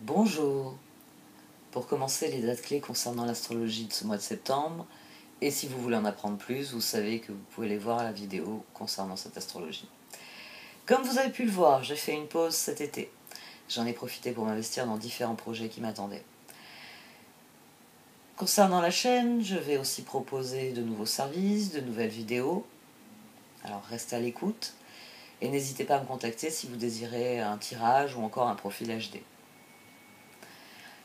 Bonjour. Pour commencer, les dates clés concernant l'astrologie de ce mois de septembre, et si vous voulez en apprendre plus, vous savez que vous pouvez les voir à la vidéo concernant cette astrologie. Comme vous avez pu le voir, j'ai fait une pause cet été. J'en ai profité pour m'investir dans différents projets qui m'attendaient. Concernant la chaîne, je vais aussi proposer de nouveaux services, de nouvelles vidéos. Alors restez à l'écoute et n'hésitez pas à me contacter si vous désirez un tirage ou encore un profil HD.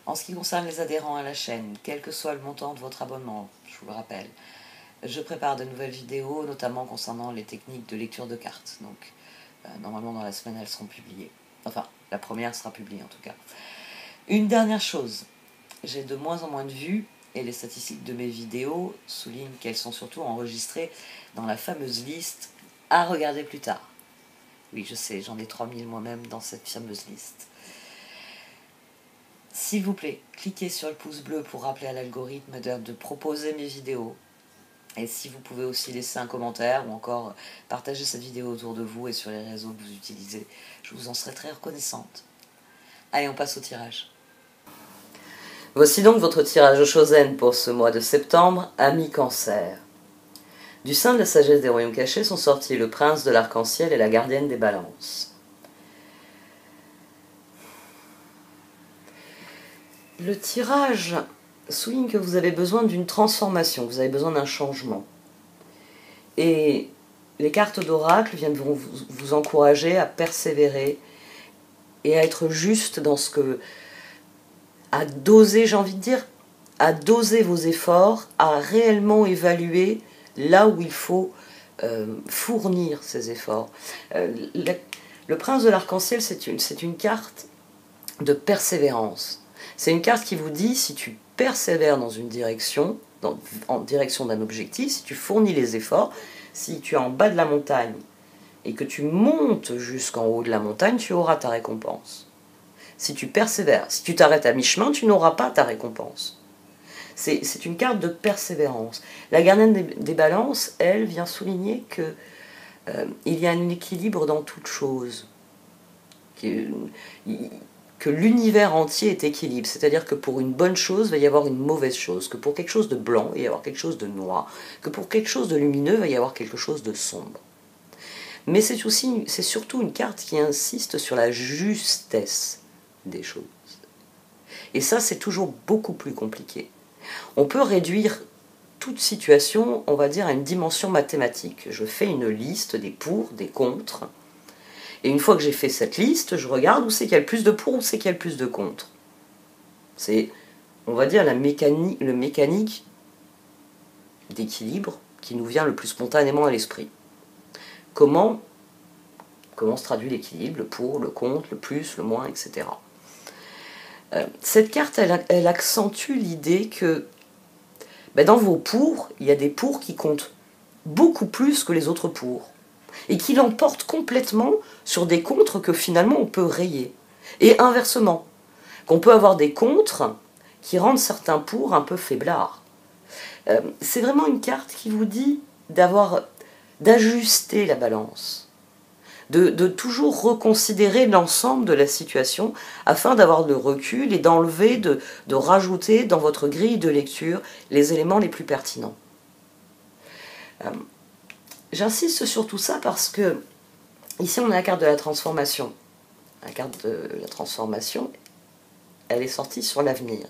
En ce qui concerne les adhérents à la chaîne, quel que soit le montant de votre abonnement, je vous le rappelle, je prépare de nouvelles vidéos, notamment concernant les techniques de lecture de cartes. Donc, normalement dans la semaine, elles seront publiées. Enfin, la première sera publiée en tout cas. Une dernière chose, j'ai de moins en moins de vues et les statistiques de mes vidéos soulignent qu'elles sont surtout enregistrées dans la fameuse liste à regarder plus tard. Oui, je sais, j'en ai 3000 moi-même dans cette fameuse liste. S'il vous plaît, cliquez sur le pouce bleu pour rappeler à l'algorithme de proposer mes vidéos. Et si vous pouvez aussi laisser un commentaire ou encore partager cette vidéo autour de vous et sur les réseaux que vous utilisez, je vous en serai très reconnaissante. Allez, on passe au tirage. Voici donc votre tirage au Chosen pour ce mois de septembre, Amis Cancer. Du sein de la sagesse des royaumes cachés sont sortis le prince de l'arc-en-ciel et la gardienne des balances. Le tirage souligne que vous avez besoin d'une transformation, vous avez besoin d'un changement. Et les cartes d'oracle viennent vous encourager à persévérer et à être juste dans ce que... à doser, j'ai envie de dire, à doser vos efforts, à réellement évaluer là où il faut fournir ces efforts. Le prince de l'arc-en-ciel, c'est une carte de persévérance. C'est une carte qui vous dit, si tu persévères dans une direction, en direction d'un objectif, si tu fournis les efforts, si tu es en bas de la montagne et que tu montes jusqu'en haut de la montagne, tu auras ta récompense. Si tu persévères, si tu t'arrêtes à mi-chemin, tu n'auras pas ta récompense. C'est une carte de persévérance. La gardienne des balances, elle, vient souligner que il y a un équilibre dans toute chose. Que l'univers entier est équilibre, c'est-à-dire que pour une bonne chose, il va y avoir une mauvaise chose, que pour quelque chose de blanc, il va y avoir quelque chose de noir, que pour quelque chose de lumineux, il va y avoir quelque chose de sombre. Mais c'est surtout une carte qui insiste sur la justesse des choses. Et ça, c'est toujours beaucoup plus compliqué. On peut réduire toute situation, on va dire, à une dimension mathématique. Je fais une liste des pour, des contre, et une fois que j'ai fait cette liste, je regarde où c'est qu'il y a le plus de pour, où c'est qu'il y a le plus de contre. C'est, on va dire, le mécanique d'équilibre qui nous vient le plus spontanément à l'esprit. Comment se traduit l'équilibre, le pour, le contre, le plus, le moins, etc. Cette carte, elle accentue l'idée que dans vos pour, il y a des pour qui comptent beaucoup plus que les autres pour. Et qui l'emporte complètement sur des contres que finalement on peut rayer. Et inversement, qu'on peut avoir des contres qui rendent certains pour un peu faiblards. C'est vraiment une carte qui vous dit d'ajuster la balance, de toujours reconsidérer l'ensemble de la situation afin d'avoir le recul et d'enlever, de rajouter dans votre grille de lecture les éléments les plus pertinents. J'insiste sur tout ça parce que, ici on a la carte de la transformation. La carte de la transformation, elle est sortie sur l'avenir.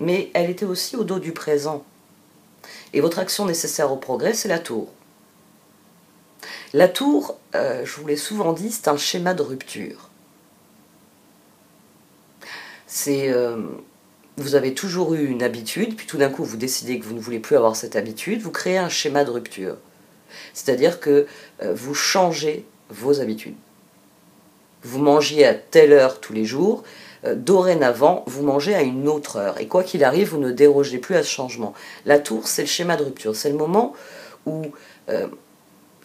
Mais elle était aussi au dos du présent. Et votre action nécessaire au progrès, c'est la tour. La tour, je vous l'ai souvent dit, c'est un schéma de rupture. Vous avez toujours eu une habitude, puis tout d'un coup vous décidez que vous ne voulez plus avoir cette habitude, vous créez un schéma de rupture. C'est-à-dire que vous changez vos habitudes. Vous mangiez à telle heure tous les jours, dorénavant, vous mangez à une autre heure. Et quoi qu'il arrive, vous ne dérogez plus à ce changement. La tour, c'est le schéma de rupture. C'est le moment où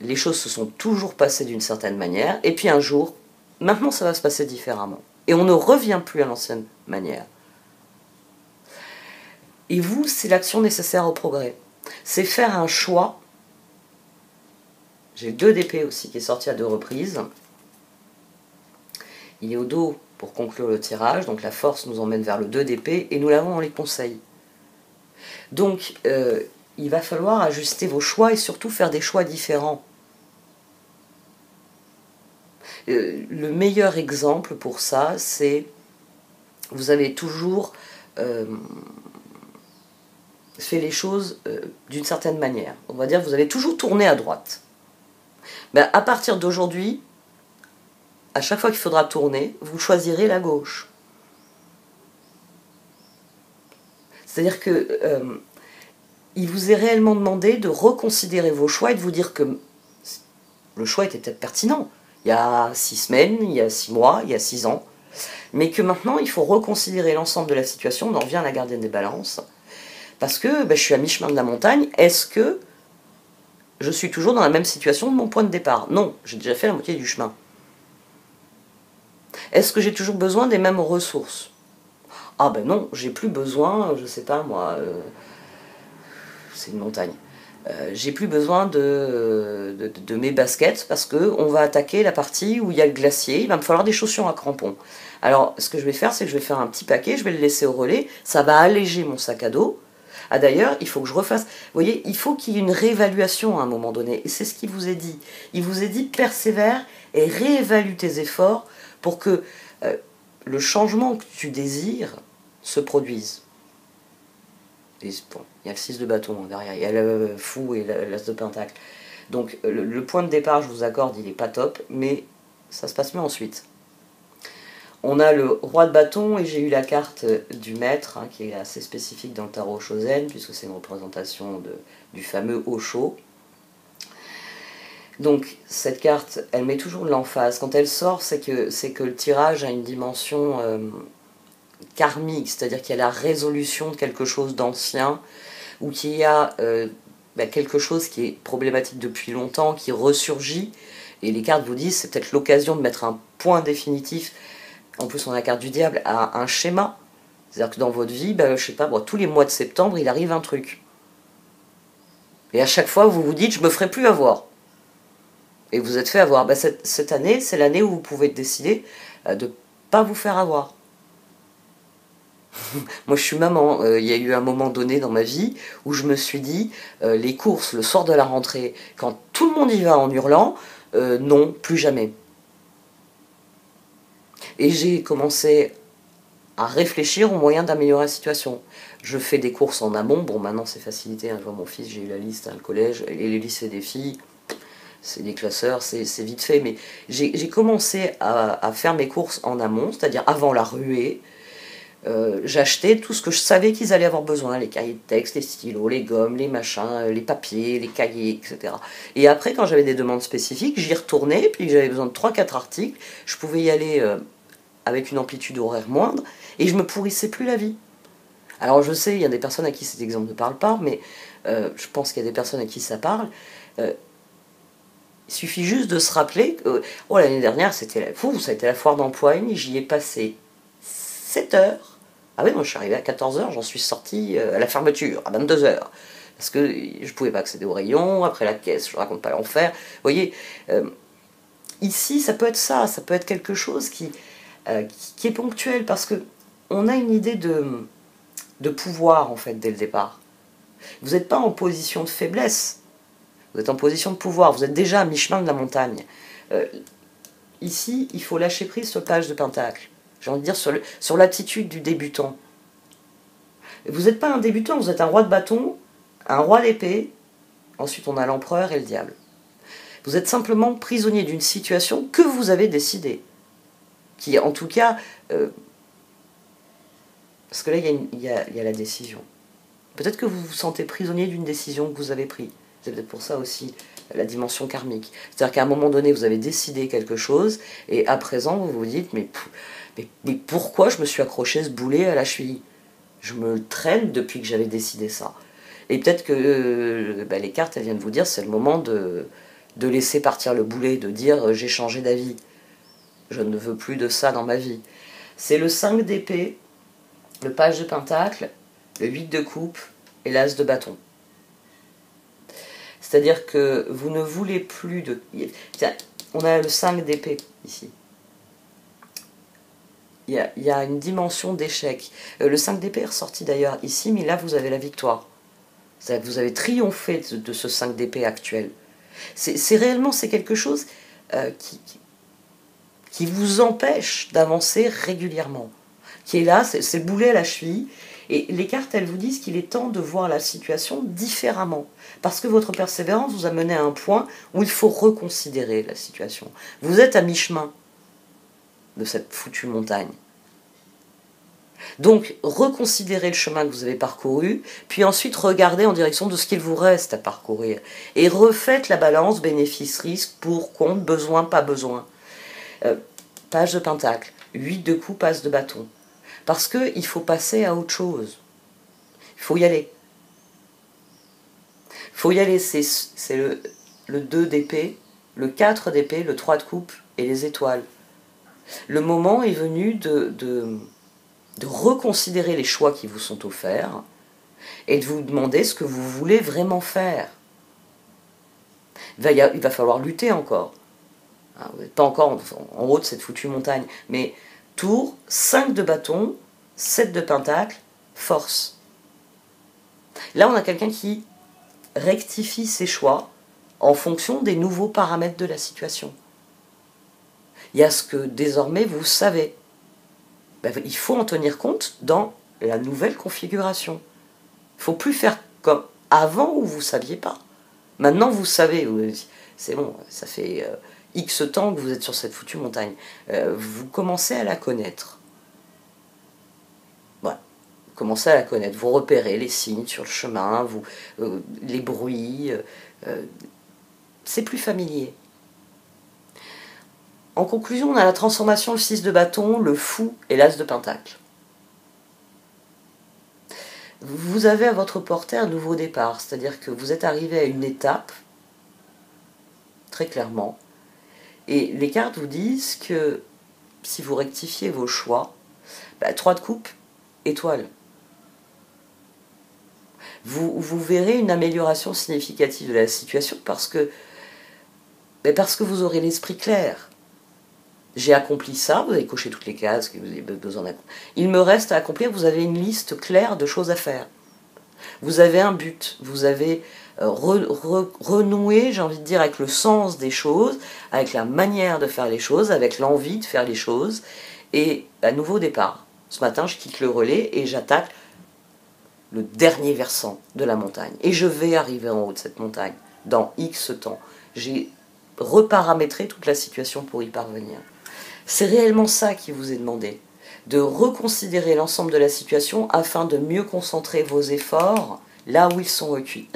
les choses se sont toujours passées d'une certaine manière, et puis un jour, maintenant ça va se passer différemment. Et on ne revient plus à l'ancienne manière. Et vous, c'est l'action nécessaire au progrès. C'est faire un choix. J'ai le 2 d'épée aussi qui est sorti à 2 reprises. Il est au dos pour conclure le tirage. Donc la force nous emmène vers le 2 d'épée et nous l'avons dans les conseils. Donc il va falloir ajuster vos choix et surtout faire des choix différents. Le meilleur exemple pour ça, c'est vous avez toujours fait les choses d'une certaine manière. On va dire que vous avez toujours tourné à droite. Ben, à partir d'aujourd'hui, à chaque fois qu'il faudra tourner, vous choisirez la gauche. C'est-à-dire que il vous est réellement demandé de reconsidérer vos choix et de vous dire que le choix était peut-être pertinent. Il y a 6 semaines, il y a 6 mois, il y a 6 ans. Mais que maintenant, il faut reconsidérer l'ensemble de la situation. On en revient à la gardienne des balances. Parce que ben, je suis à mi-chemin de la montagne. Est-ce que je suis toujours dans la même situation de mon point de départ? Non, j'ai déjà fait la moitié du chemin. Est-ce que j'ai toujours besoin des mêmes ressources? Ah ben non, j'ai plus besoin, je sais pas moi, c'est une montagne. J'ai plus besoin de mes baskets parce qu'on va attaquer la partie où il y a le glacier, il va me falloir des chaussures à crampons. Alors ce que je vais faire, c'est que je vais faire un petit paquet, je vais le laisser au relais, ça va alléger mon sac à dos. Ah d'ailleurs, il faut que je refasse... Vous voyez, il faut qu'il y ait une réévaluation à un moment donné, et c'est ce qu'il vous est dit. Il vous est dit persévère et réévalue tes efforts pour que le changement que tu désires se produise. Et bon, il y a le 6 de bâton derrière, il y a le fou et l'as de pentacle. Donc le point de départ, je vous accorde, il n'est pas top, mais ça se passe mieux ensuite. On a le roi de bâton et j'ai eu la carte du maître, hein, qui est assez spécifique dans le tarot Shozen, puisque c'est une représentation du fameux Osho. Donc cette carte, elle met toujours de l'emphase. Quand elle sort, c'est que le tirage a une dimension karmique, c'est-à-dire qu'il y a la résolution de quelque chose d'ancien, ou qu'il y a quelque chose qui est problématique depuis longtemps, qui ressurgit, et les cartes vous disent c'est peut-être l'occasion de mettre un point définitif. En plus on a la carte du diable à un schéma, c'est-à-dire que dans votre vie, je sais pas, tous les mois de septembre il arrive un truc. Et à chaque fois vous vous dites je me ferai plus avoir. Et vous êtes fait avoir. Cette année, c'est l'année où vous pouvez décider de ne pas vous faire avoir. Moi je suis maman, il y a eu un moment donné dans ma vie où je me suis dit, les courses le soir de la rentrée, quand tout le monde y va en hurlant, non, plus jamais. Et j'ai commencé à réfléchir aux moyens d'améliorer la situation. Je fais des courses en amont, bon maintenant c'est facilité, hein, je vois mon fils, j'ai eu la liste, hein, le collège, et les lycées des filles, c'est des classeurs, c'est vite fait, mais j'ai commencé à faire mes courses en amont, c'est-à-dire avant la ruée. J'achetais tout ce que je savais qu'ils allaient avoir besoin, les cahiers de texte, les stylos, les gommes, les machins, les papiers, les cahiers, etc. Et après, quand j'avais des demandes spécifiques, j'y retournais, puis j'avais besoin de 3-4 articles, je pouvais y aller avec une amplitude horaire moindre, et je me pourrissais plus la vie. Alors je sais, il y a des personnes à qui cet exemple ne parle pas, mais je pense qu'il y a des personnes à qui ça parle. Il suffit juste de se rappeler que l'année dernière, ça a été la foire d'Empoigne, j'y ai passé 7 heures. Ah oui, moi je suis arrivé à 14 h, j'en suis sorti à la fermeture, à 22 h. Parce que je ne pouvais pas accéder au rayon, après la caisse, je ne raconte pas l'enfer. Vous voyez, ici, ça peut être ça, ça peut être quelque chose qui est ponctuel, parce qu'on a une idée de pouvoir, en fait, dès le départ. Vous n'êtes pas en position de faiblesse, vous êtes en position de pouvoir, vous êtes déjà à mi-chemin de la montagne. Ici, il faut lâcher prise sur le page de pentacle. J'ai envie de dire sur l'attitude du débutant. Vous n'êtes pas un débutant, vous êtes un roi de bâton, un roi d'épée, ensuite on a l'empereur et le diable. Vous êtes simplement prisonnier d'une situation que vous avez décidée. Qui, en tout cas, parce que là, il y a la décision. Peut-être que vous vous sentez prisonnier d'une décision que vous avez prise. C'est peut-être pour ça aussi la dimension karmique. C'est-à-dire qu'à un moment donné, vous avez décidé quelque chose, et à présent, vous vous dites, mais pourquoi je me suis accroché ce boulet à la cheville? Je me traîne depuis que j'avais décidé ça. Et peut-être que les cartes, elles viennent vous dire, c'est le moment de laisser partir le boulet, de dire, j'ai changé d'avis. Je ne veux plus de ça dans ma vie. C'est le 5 d'épée, le page de pentacle, le 8 de coupe et l'as de bâton. C'est-à-dire que vous ne voulez plus de... Tiens, on a le 5 d'épée ici. il y a une dimension d'échec. Le 5 d'épée est ressorti d'ailleurs ici, mais là vous avez la victoire. C'est-à-dire que vous avez triomphé de ce 5 d'épée actuel. C'est réellement quelque chose qui vous empêche d'avancer régulièrement. Qui est là, c'est le boulet à la cheville. Et les cartes, elles vous disent qu'il est temps de voir la situation différemment. Parce que votre persévérance vous a mené à un point où il faut reconsidérer la situation. Vous êtes à mi-chemin de cette foutue montagne. Donc, reconsidérez le chemin que vous avez parcouru, puis ensuite regardez en direction de ce qu'il vous reste à parcourir. Et refaites la balance bénéfice-risque, pour, contre, besoin, pas besoin. Page de pentacle, 8 de coupe, as de bâton. Parce qu'il faut passer à autre chose. Il faut y aller. Il faut y aller, c'est le 2 d'épée, le 4 d'épée, le 3 de coupe et les étoiles. Le moment est venu de reconsidérer les choix qui vous sont offerts et de vous demander ce que vous voulez vraiment faire. Il va falloir lutter encore. Vous n'êtes pas encore en haut de cette foutue montagne, mais tour, 5 de bâton, 7 de pentacle, force. Là, on a quelqu'un qui rectifie ses choix en fonction des nouveaux paramètres de la situation. Il y a ce que désormais vous savez. Il faut en tenir compte dans la nouvelle configuration. Il ne faut plus faire comme avant où vous ne saviez pas. Maintenant, vous savez, c'est bon, ça fait X temps que vous êtes sur cette foutue montagne. Vous commencez à la connaître. Voilà. Vous commencez à la connaître. Vous repérez les signes sur le chemin, les bruits. C'est plus familier. En conclusion, on a la transformation, le 6 de bâton, le fou et l'as de pentacle. Vous avez à votre portée un nouveau départ, c'est-à-dire que vous êtes arrivé à une étape, très clairement, et les cartes vous disent que si vous rectifiez vos choix, 3 de coupe, étoile. Vous verrez une amélioration significative de la situation parce que vous aurez l'esprit clair. J'ai accompli ça, vous avez coché toutes les cases que vous avez besoin d'accomplir. Il me reste à accomplir, vous avez une liste claire de choses à faire. Vous avez un but, vous avez renoué, j'ai envie de dire, avec le sens des choses, avec la manière de faire les choses, avec l'envie de faire les choses, et à nouveau départ. Ce matin, je quitte le relais et j'attaque le dernier versant de la montagne. Et je vais arriver en haut de cette montagne dans X temps. J'ai reparamétré toute la situation pour y parvenir. C'est réellement ça qui vous est demandé, de reconsidérer l'ensemble de la situation afin de mieux concentrer vos efforts là où ils sont requis.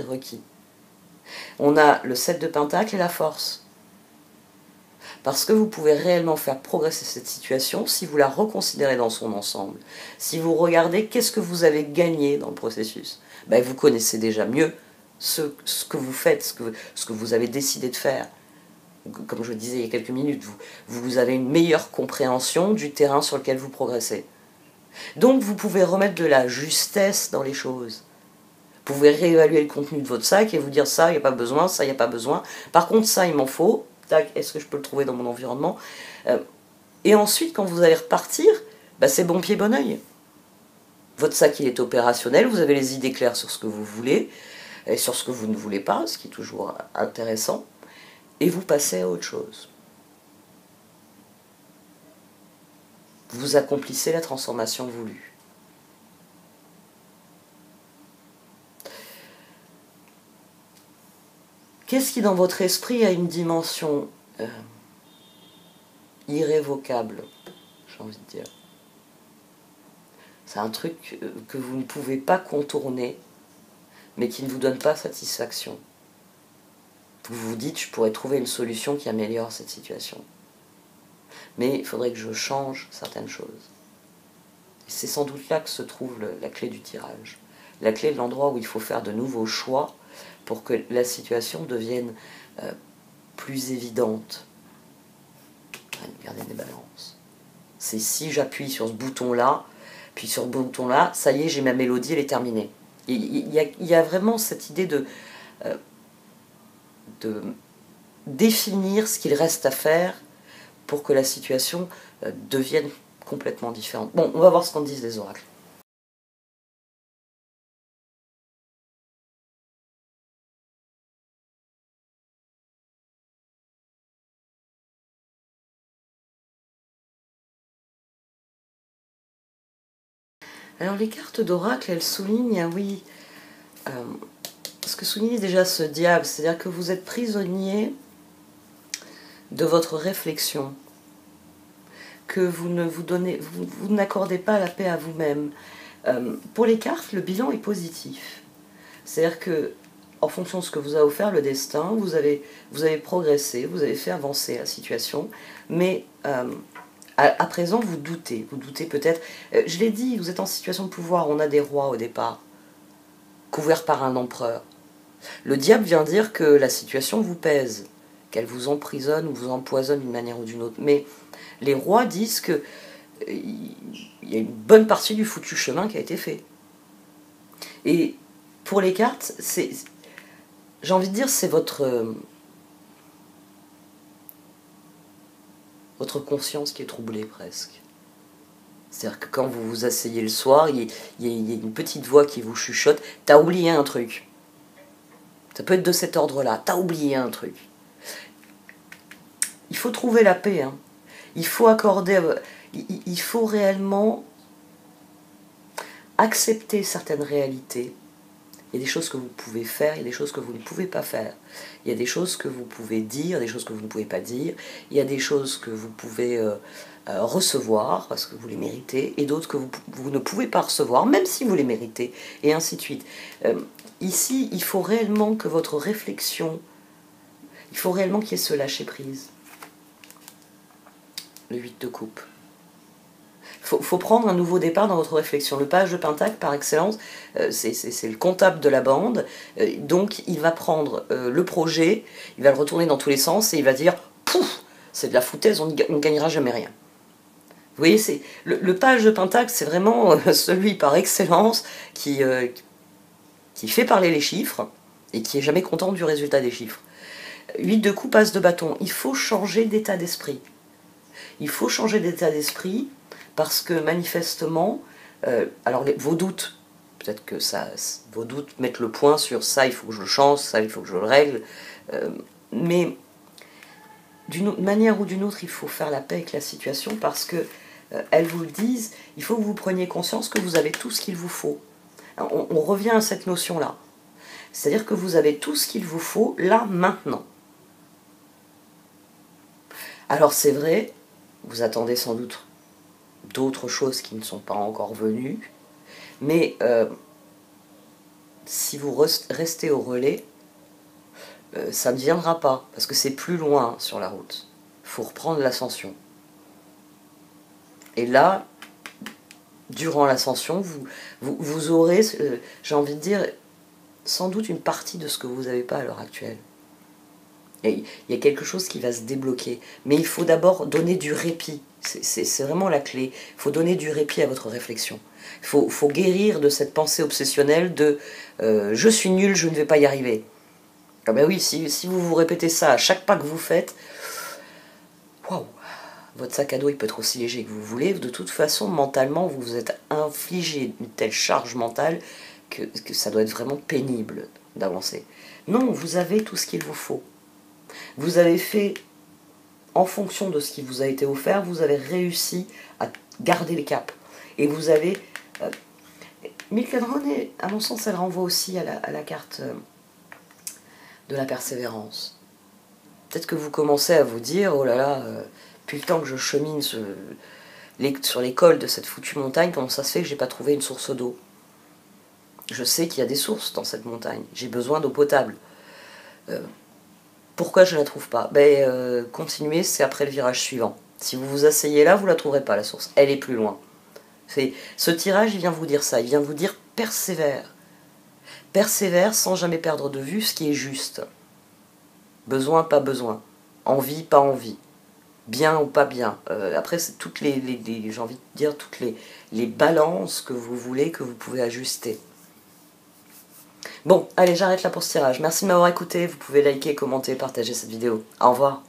On a le 7 de pentacle et la force. Parce que vous pouvez réellement faire progresser cette situation si vous la reconsidérez dans son ensemble. Si vous regardez qu'est-ce que vous avez gagné dans le processus. Vous connaissez déjà mieux ce que vous faites, ce que vous avez décidé de faire. Comme je le disais il y a quelques minutes, vous avez une meilleure compréhension du terrain sur lequel vous progressez. Donc vous pouvez remettre de la justesse dans les choses. Vous pouvez réévaluer le contenu de votre sac et vous dire ça, il n'y a pas besoin, ça, il n'y a pas besoin. Par contre, ça, il m'en faut. Est-ce que je peux le trouver dans mon environnement ? Et ensuite, quand vous allez repartir, c'est bon pied, bon oeil. Votre sac, il est opérationnel, vous avez les idées claires sur ce que vous voulez et sur ce que vous ne voulez pas, ce qui est toujours intéressant. Et vous passez à autre chose. Vous accomplissez la transformation voulue. Qu'est-ce qui dans votre esprit a une dimension irrévocable, j'ai envie de dire. C'est un truc que vous ne pouvez pas contourner, mais qui ne vous donne pas satisfaction. Vous vous dites, je pourrais trouver une solution qui améliore cette situation. Mais il faudrait que je change certaines choses. Et c'est sans doute là que se trouve la clé du tirage. La clé de l'endroit où il faut faire de nouveaux choix pour que la situation devienne plus évidente. Regardez des balances. C'est si j'appuie sur ce bouton-là, puis sur ce bouton-là, ça y est, j'ai ma mélodie, elle est terminée. Il y a vraiment cette idée de définir ce qu'il reste à faire pour que la situation devienne complètement différente. Bon, on va voir ce qu'en disent les oracles. Alors les cartes d'oracle, elles soulignent, ah oui, ce que souligne déjà ce diable, c'est-à-dire que vous êtes prisonnier de votre réflexion, que vous ne vous donnez, vous n'accordez pas la paix à vous-même. Pour les cartes, le bilan est positif. C'est-à-dire que, en fonction de ce que vous a offert le destin, vous avez progressé, vous avez fait avancer la situation, mais à présent vous doutez peut-être. Je l'ai dit, vous êtes en situation de pouvoir, on a des rois au départ, couverts par un empereur. Le diable vient dire que la situation vous pèse, qu'elle vous emprisonne ou vous empoisonne d'une manière ou d'une autre. Mais les rois disent que il y a une bonne partie du foutu chemin qui a été fait. Et pour les cartes, j'ai envie de dire, c'est votre conscience qui est troublée presque. C'est-à-dire que quand vous vous asseyez le soir, il y a une petite voix qui vous chuchote, t'as oublié un truc. Ça peut être de cet ordre-là, t'as oublié un truc. Il faut trouver la paix, hein. Il faut accorder, il faut réellement accepter certaines réalités. Il y a des choses que vous pouvez faire, il y a des choses que vous ne pouvez pas faire. Il y a des choses que vous pouvez dire, des choses que vous ne pouvez pas dire. Il y a des choses que vous pouvez recevoir parce que vous les méritez, et d'autres que vous ne pouvez pas recevoir, même si vous les méritez, et ainsi de suite. Ici, il faut réellement que votre réflexion, il faut réellement qu'il y ait ce lâcher-prise. Le 8 de coupe. Il faut prendre un nouveau départ dans votre réflexion. Le page de Pentacle, par excellence, c'est le comptable de la bande. Donc, il va prendre le projet, il va le retourner dans tous les sens et il va dire « Pouf, c'est de la foutaise, on ne gagnera jamais rien. » Vous voyez, le page de Pentacle, c'est vraiment celui par excellence qui fait parler les chiffres et qui est jamais content du résultat des chiffres. 8 de coupe, as de bâton. Il faut changer d'état d'esprit. Il faut changer d'état d'esprit parce que manifestement, alors vos doutes, peut-être que vos doutes mettent le point sur ça, il faut que je le change, ça, il faut que je le règle, mais d'une manière ou d'une autre, il faut faire la paix avec la situation parce que elles vous le disent, il faut que vous preniez conscience que vous avez tout ce qu'il vous faut. On revient à cette notion-là. C'est-à-dire que vous avez tout ce qu'il vous faut, là, maintenant. Alors c'est vrai, vous attendez sans doute d'autres choses qui ne sont pas encore venues, mais si vous restez au relais, ça ne viendra pas, parce que c'est plus loin sur la route. Il faut reprendre l'ascension. Et là, durant l'ascension, vous aurez, j'ai envie de dire, sans doute une partie de ce que vous n'avez pas à l'heure actuelle. Et il y a quelque chose qui va se débloquer. Mais il faut d'abord donner du répit. C'est vraiment la clé. Il faut donner du répit à votre réflexion. Il faut guérir de cette pensée obsessionnelle de je suis nul, je ne vais pas y arriver. Ah ben oui, si vous vous répétez ça à chaque pas que vous faites, waouh, votre sac à dos il peut être aussi léger que vous voulez. De toute façon, mentalement, vous vous êtes infligé une telle charge mentale que ça doit être vraiment pénible d'avancer. Non, vous avez tout ce qu'il vous faut. Vous avez fait, en fonction de ce qui vous a été offert, vous avez réussi à garder le cap. Et vous avez... Milkadron, à mon sens, elle renvoie aussi à la carte de la persévérance. Peut-être que vous commencez à vous dire, oh là là, depuis le temps que je chemine sur les cols de cette foutue montagne, comment ça se fait que j'ai pas trouvé une source d'eau? Je sais qu'il y a des sources dans cette montagne, j'ai besoin d'eau potable. Pourquoi je ne la trouve pas? Continuez, c'est après le virage suivant. Si vous vous asseyez là, vous ne la trouverez pas, la source. Elle est plus loin. Ce tirage, il vient vous dire ça. Il vient vous dire persévère. Persévère sans jamais perdre de vue ce qui est juste. Besoin, pas besoin. Envie, pas envie. Bien ou pas bien. Après, c'est toutes j'ai envie de dire, toutes les balances que vous voulez, que vous pouvez ajuster. Bon, allez, j'arrête là pour ce tirage. Merci de m'avoir écouté. Vous pouvez liker, commenter, partager cette vidéo. Au revoir.